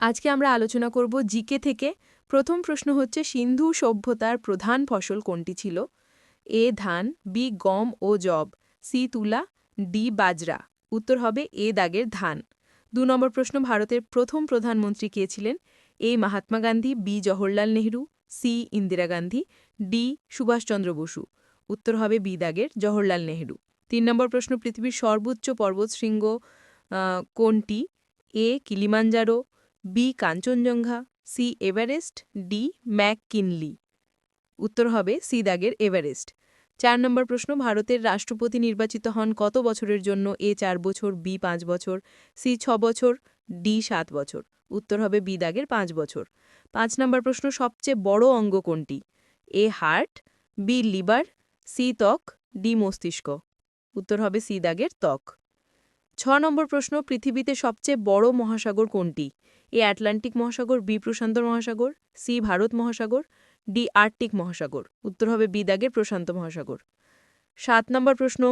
আজকে আমরা আলোচনা করব জিকে থেকে। প্রথম প্রশ্ন হচ্ছে সিন্ধু সভ্যতার প্রধান ফসল কোনটি ছিল? এ ধান, বি গম ও যব, সি তুলা, ডি বাজরা। উত্তর হবে এ দাগের ধান। ২ নম্বর প্রশ্ন, ভারতের প্রথম প্রধানমন্ত্রী কে ছিলেন? A Mahatma Gandhi, B Jawaharlal Nehru, C Indira Gandhi, D Subhas Chandra Bose. উত্তর হবে বি দাগের জওহরলাল নেহরু। ৩ নম্বর প্রশ্ন, পৃথিবীর সর্বোচ্চ পর্বতশৃঙ্গ কোনটি? A Kilimanjaro, B Kanchenjunga, C Everest, D McKinley. উত্তর হবে সি দাগের এভারেস্ট। ৪ নম্বর প্রশ্ন, ভারতের রাষ্ট্রপতি নির্বাচিত হন কত বছরের জন্য? এ ৪ বছর, বি ৫ বছর, সি ৬ বছর, ডি ৭ বছর। উত্তর হবে বি দাগের ৫ বছর। ৫ নম্বর প্রশ্ন, সবচেয়ে বড় অঙ্গ কোনটি? এ হার্ট, বি লিভার, সি ত্বক, ডি মস্তিষ্ক। উত্তর হবে সি দাগের ত্বক। ৬ নম্বর প্রশ্ন, পৃথিবীতে সবচেয়ে বড় মহাসাগর কোনটি? এ আটলান্টিক মহাসাগর, বি প্রশান্ত মহাসাগর, সি ভারত মহাসাগর, ডি আর্কটিক মহাসাগর। উত্তর হবে বি দাগের প্রশান্ত মহাসাগর। ৭ নম্বর প্রশ্ন,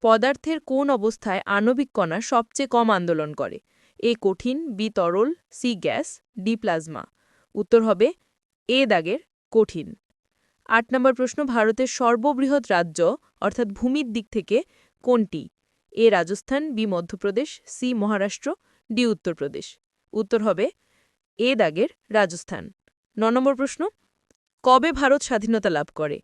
পদার্থের কোন অবস্থায় আণবিক কণা সবচেয়ে কম আন্দোলন করে? এ কঠিন, বি তরল, সি গ্যাস, ডি প্লাজমা। উত্তর হবে এ দাগের কঠিন। ৮ নম্বর প্রশ্ন, ভারতের সর্ববৃহৎ রাজ্য অর্থাৎ ভূমির দিক থেকে কোনটি? A Rajasthan, B Madhya Pradesh, C Maharashtra, D Uttar Pradesh. উত্তর হবে এ দাগের রাজস্থান। ৯ নম্বর প্রশ্ন, কবে ভারত স্বাধীনতা লাভ করে?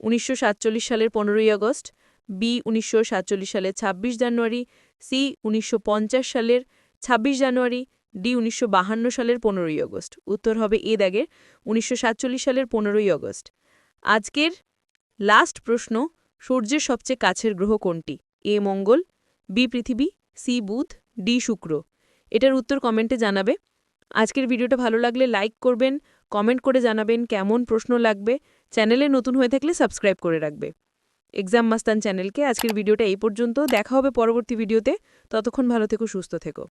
১৯৪৭ সালের ১৫ই আগস্ট, বি ১৯৪৭ সালের ২৬ জানুয়ারি, সি ১৯৫০ সালের ২৬ জানুয়ারি, ডি ১৯৫২ সালের ১৫ই আগস্ট। উত্তর হবে এ দাগের ১৯৪৭ সালের ১৫ই আগস্ট। আজকের লাস্ট প্রশ্ন, সূর্যের সবচেয়ে কাছের গ্রহ কোনটি? এ মঙ্গল, বি পৃথিবী, সি বুধ, ডি শুক্র। এটার উত্তর কমেন্টে জানাবে। আজকের ভিডিওটা ভালো লাগলে লাইক করবেন, কমেন্ট করে জানাবেন কেমন প্রশ্ন লাগবে। চ্যানেলে নতুন হয়ে থাকলে সাবস্ক্রাইব করে রাখবে এক্সাম মাস্তান চ্যানেলকে। আজকের ভিডিওটা এই পর্যন্ত, দেখা হবে পরবর্তী ভিডিওতে। ততক্ষণ ভালো থেকো, সুস্থ থেকো।